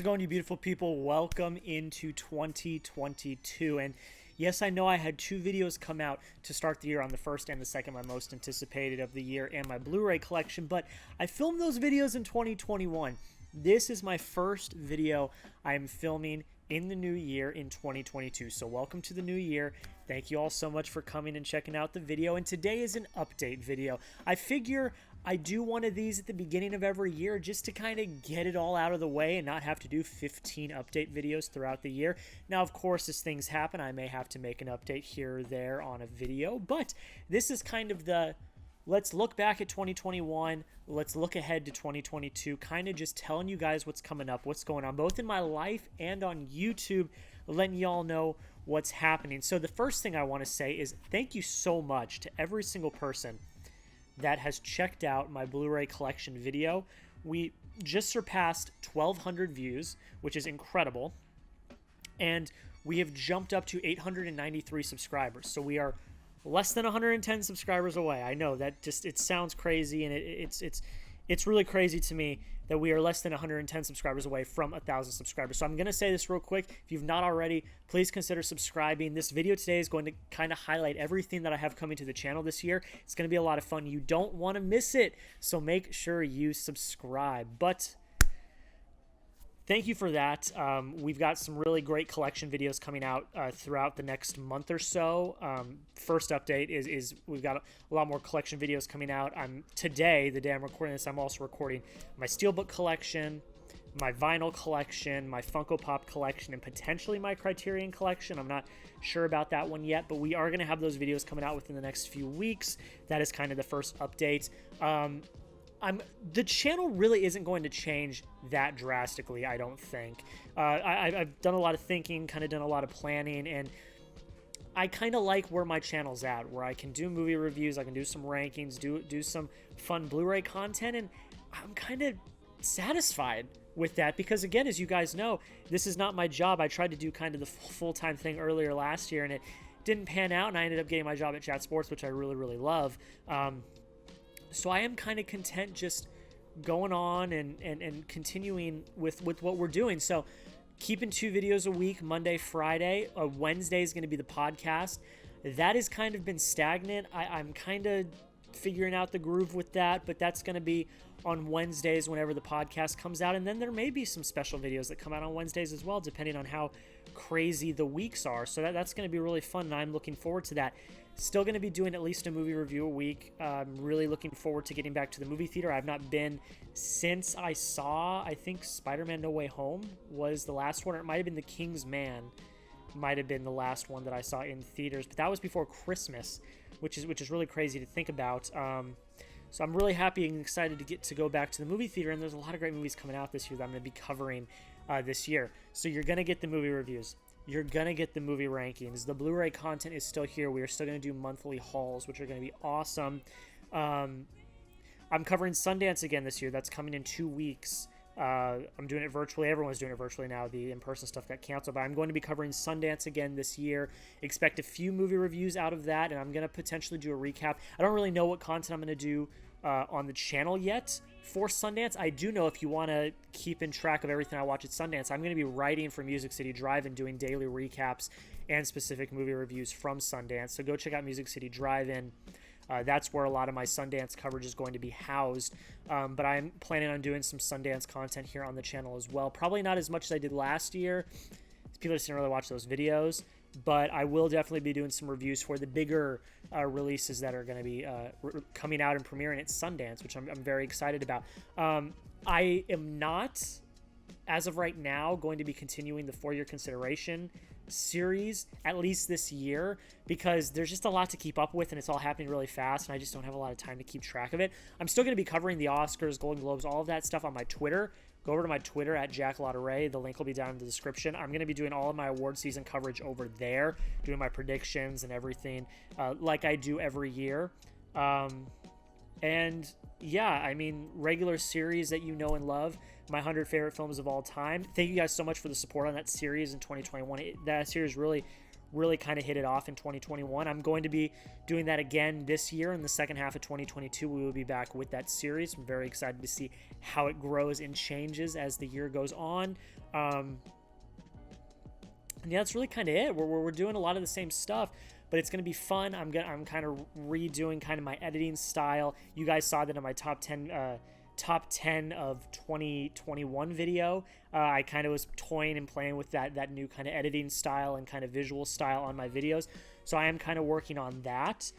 How's it going, you beautiful people? Welcome into 2022. And yes, I know I had two videos come out to start the year, on the first and the second, my most anticipated of the year, and my Blu-ray collection, but I filmed those videos in 2021. This is my first video I'm filming in the new year in 2022. So welcome to the new year. Thank you all so much for coming and checking out the video. And today is an update video. I figure I do one of these at the beginning of every year just to kind of get it all out of the way and not have to do 15 update videos throughout the year. Now, of course, as things happen, I may have to make an update here or there on a video, but this is kind of the let's look back at 2021, let's look ahead to 2022, kind of just telling you guys what's coming up, what's going on, both in my life and on YouTube, letting y'all know what's happening. So the first thing I want to say is thank you so much to every single person that has checked out my Blu-ray collection video. We just surpassed 1,200 views, which is incredible, and we have jumped up to 893 subscribers. So we are less than 110 subscribers away. I know that just it sounds crazy, and it's really crazy to me that we are less than 110 subscribers away from 1,000 subscribers. So I'm going to say this real quick. If you've not already, please consider subscribing. This video today is going to kind of highlight everything that I have coming to the channel this year. It's going to be a lot of fun. You don't want to miss it, so make sure you subscribe. But thank you for that. We've got some really great collection videos coming out throughout the next month or so. First update is we've got a lot more collection videos coming out. Today, the day I'm recording this, I'm also recording my Steelbook collection, my vinyl collection, my Funko Pop collection, and potentially my Criterion collection. I'm not sure about that one yet, but we are going to have those videos coming out within the next few weeks. That is kind of the first update. The channel really isn't going to change that drastically, I don't think. I've done a lot of thinking, kind of done a lot of planning, and I kind of like where my channel's at, where I can do movie reviews, I can do some rankings, do some fun Blu-ray content, and I'm kind of satisfied with that because, again, as you guys know, this is not my job. I tried to do kind of the full-time thing earlier last year, and it didn't pan out, and I ended up getting my job at Chat Sports, which I really, really love. So I am kind of content just going on and continuing with what we're doing. So keeping 2 videos a week, Monday, Friday. Wednesday is going to be the podcast. That has kind of been stagnant. I'm kind of figuring out the groove with that, but that's going to be on Wednesdays whenever the podcast comes out. And then there may be some special videos that come out on Wednesdays as well, depending on how crazy the weeks are. So that's going to be really fun, and I'm looking forward to that. Still going to be doing at least a movie review a week. I'm really looking forward to getting back to the movie theater. I've not been since I think Spider-Man No Way Home was the last one, or it might have been The King's Man might have been the last one that I saw in theaters, but that was before Christmas, which is really crazy to think about. So I'm really happy and excited to get to go back to the movie theater, and there's a lot of great movies coming out this year that I'm going to be covering this year. So you're going to get the movie reviews. You're going to get the movie rankings. The Blu-ray content is still here. We are still going to do monthly hauls, which are going to be awesome. I'm covering Sundance again this year. That's coming in 2 weeks. I'm doing it virtually. Everyone's doing it virtually now. The in-person stuff got canceled, but I'm going to be covering Sundance again this year. Expect a few movie reviews out of that, and I'm going to potentially do a recap. I don't really know what content I'm going to do on the channel yet for Sundance. I do know, if you want to keep in track of everything I watch at Sundance, I'm going to be writing for Music City Drive-In, doing daily recaps and specific movie reviews from Sundance. So go check out Music City Drive-In. That's where a lot of my Sundance coverage is going to be housed. But I'm planning on doing some Sundance content here on the channel as well. Probably not as much as I did last year. People just didn't really watch those videos. But I will definitely be doing some reviews for the bigger releases that are going to be coming out and premiering at Sundance, which I'm very excited about. I am not, as of right now, going to be continuing the 4-year consideration series, at least this year, because there's just a lot to keep up with, and it's all happening really fast, and I just don't have a lot of time to keep track of it. I'm still going to be covering the Oscars, Golden Globes, all of that stuff on my Twitter. Go over to my Twitter at JackLotteray. The link will be down in the description. I'm going to be doing all of my award season coverage over there, doing my predictions and everything like I do every year. And yeah, I mean, regular series that you know and love, my 100 favorite films of all time. Thank you guys so much for the support on that series in 2021. That series really really kind of hit it off in 2021. I'm going to be doing that again this year. In the second half of 2022, we will be back with that series. I'm very excited to see how it grows and changes as the year goes on. And yeah, that's really kind of it. We're doing a lot of the same stuff, but it's going to be fun. I'm kind of redoing kind of my editing style. You guys saw that in my top 10 of 2021 video. I kind of was toying and playing with that new kind of editing style and kind of visual style on my videos. So I am kind of working on that,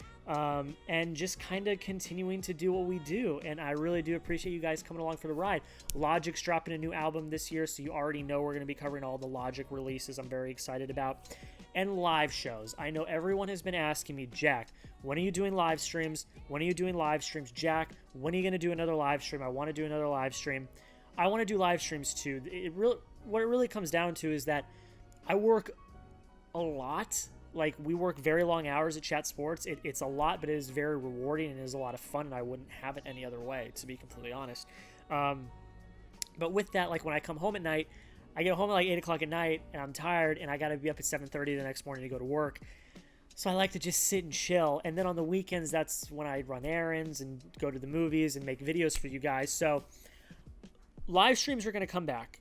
and just kind of continuing to do what we do. And I really do appreciate you guys coming along for the ride. Logic's dropping a new album this year, so you already know we're going to be covering all the Logic releases. I'm very excited about. And live shows. I know everyone has been asking me, Jack, when are you doing live streams? When are you doing live streams? Jack, when are you going to do another live stream? I want to do another live stream. I want to do live streams too. What it really comes down to is that I work a lot. Like, we work very long hours at Chat Sports. It's a lot, but it is very rewarding and it is a lot of fun, and I wouldn't have it any other way, to be completely honest. But with that, like, when I come home at night, I get home at like 8 o'clock at night, and I'm tired, and I got to be up at 7:30 the next morning to go to work. So I like to just sit and chill. And then on the weekends, that's when I run errands and go to the movies and make videos for you guys. So live streams are going to come back,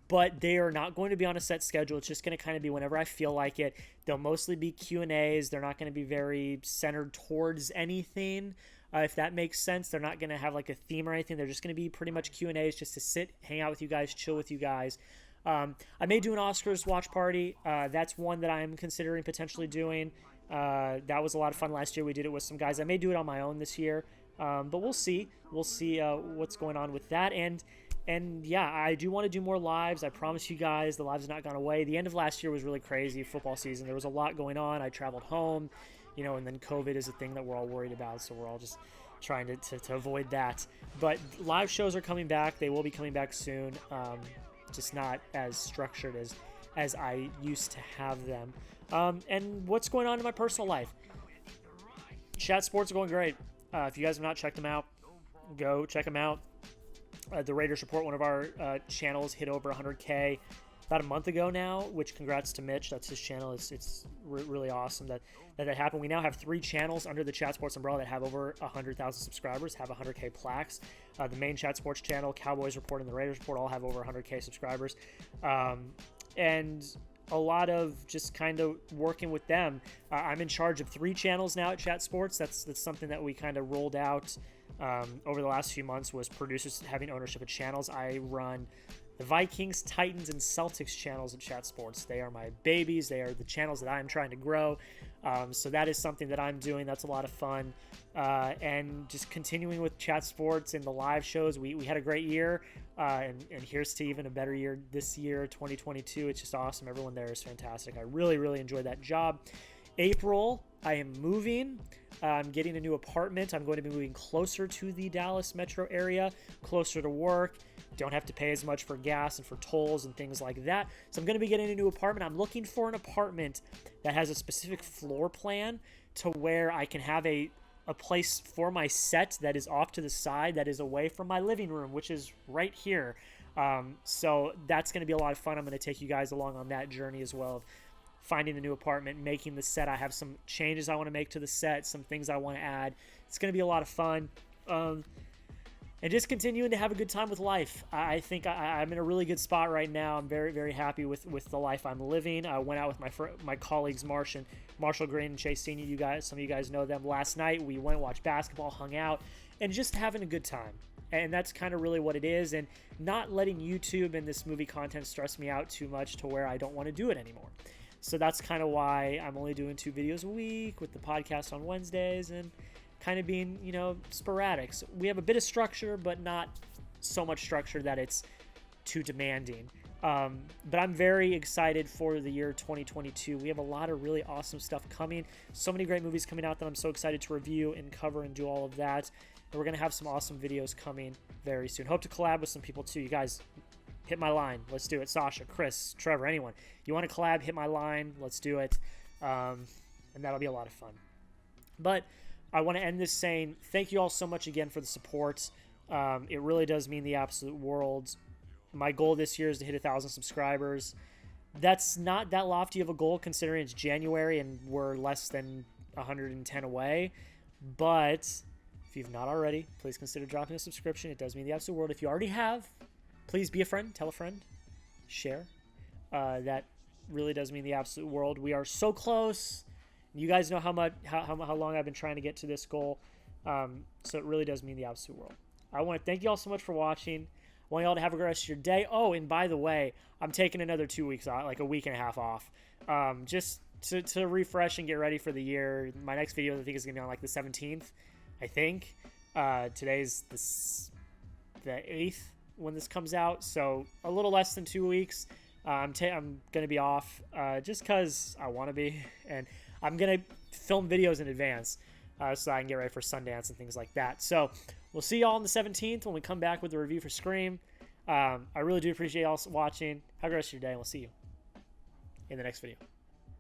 but they are not going to be on a set schedule. It's just going to kind of be whenever I feel like it. They'll mostly be Q&As. They're not going to be very centered towards anything. If that makes sense, they're not going to have like a theme or anything. They're just going to be pretty much Q&As, just to sit, hang out with you guys, chill with you guys. I may do an Oscars watch party. That's one that I'm considering potentially doing. That was a lot of fun last year. We did it with some guys. I may do it on my own this year, but we'll see. We'll see what's going on with that. And yeah, I do want to do more lives. I promise you guys, the lives have not gone away. The end of last year was really crazy, football season. There was a lot going on. I traveled home. And then COVID is a thing that we're all worried about, so we're all just trying to avoid that. But live shows are coming back. They will be coming back soon, just not as structured as I used to have them. And what's going on in my personal life? Chat Sports are going great. If you guys have not checked them out, go check them out. The Raiders Report, one of our channels, hit over 100K about a month ago now, which congrats to Mitch. That's his channel. It's really awesome that happened. We now have 3 channels under the Chat Sports umbrella that have over 100,000 subscribers, have 100K plaques. The main Chat Sports channel, Cowboys Report, and the Raiders Report all have over 100K subscribers. And a lot of just kind of working with them. I'm in charge of 3 channels now at Chat Sports. That's something that we kind of rolled out over the last few months, was producers having ownership of channels. I run the Vikings, Titans, and Celtics channels at Chat Sports. They are my babies. They are the channels that I'm trying to grow. So that is something that I'm doing. That's a lot of fun. And just continuing with Chat Sports and the live shows. We had a great year, and here's to even a better year this year, 2022. It's just awesome. Everyone there is fantastic. I really, really enjoyed that job. April, I am moving. I'm getting a new apartment. I'm going to be moving closer to the Dallas metro area, closer to work. Don't have to pay as much for gas and for tolls and things like that. So I'm going to be getting a new apartment. I'm looking for an apartment that has a specific floor plan to where I can have a place for my set that is off to the side, that is away from my living room, which is right here. So that's going to be a lot of fun. I'm going to take you guys along on that journey as well, of finding the new apartment, making the set. I have some changes I want to make to the set, some things I want to add. It's going to be a lot of fun. And just continuing to have a good time with life. I think I'm in a really good spot right now. I'm very, very happy with the life I'm living. I went out with my colleagues, Marshall Green and Chase Senior. You guys, some of you guys know them. Last night we went and watched basketball, hung out, and just having a good time. And that's kind of really what it is. And not letting YouTube and this movie content stress me out too much to where I don't want to do it anymore. So that's kind of why I'm only doing 2 videos a week, with the podcast on Wednesdays, and kind of being, sporadic. So we have a bit of structure, but not so much structure that it's too demanding. But I'm very excited for the year 2022. We have a lot of really awesome stuff coming. So many great movies coming out that I'm so excited to review and cover and do all of that. And we're going to have some awesome videos coming very soon. Hope to collab with some people too. You guys, hit my line. Let's do it. Sasha, Chris, Trevor, anyone. You want to collab, hit my line. Let's do it. And that'll be a lot of fun. But I want to end this saying thank you all so much again for the support. It really does mean the absolute world. My goal this year is to hit 1,000 subscribers. That's not that lofty of a goal considering it's January and we're less than 110 away. But if you've not already, please consider dropping a subscription. It does mean the absolute world. If you already have, please be a friend, tell a friend, share. That really does mean the absolute world. We are so close. You guys know how long I've been trying to get to this goal. So it really does mean the absolute world. I want to thank you all so much for watching. I want you all to have a great rest of your day. Oh, and by the way, I'm taking another 2 weeks off, like a week and a half off, just to refresh and get ready for the year. My next video, I think, is going to be on like the 17th, I think. Today's the 8th when this comes out, so a little less than 2 weeks. I'm going to be off just because I want to be, and I'm going to film videos in advance so I can get ready for Sundance and things like that. So we'll see y'all on the 17th when we come back with the review for Scream. I really do appreciate y'all watching. Have a great rest of your day, and we'll see you in the next video.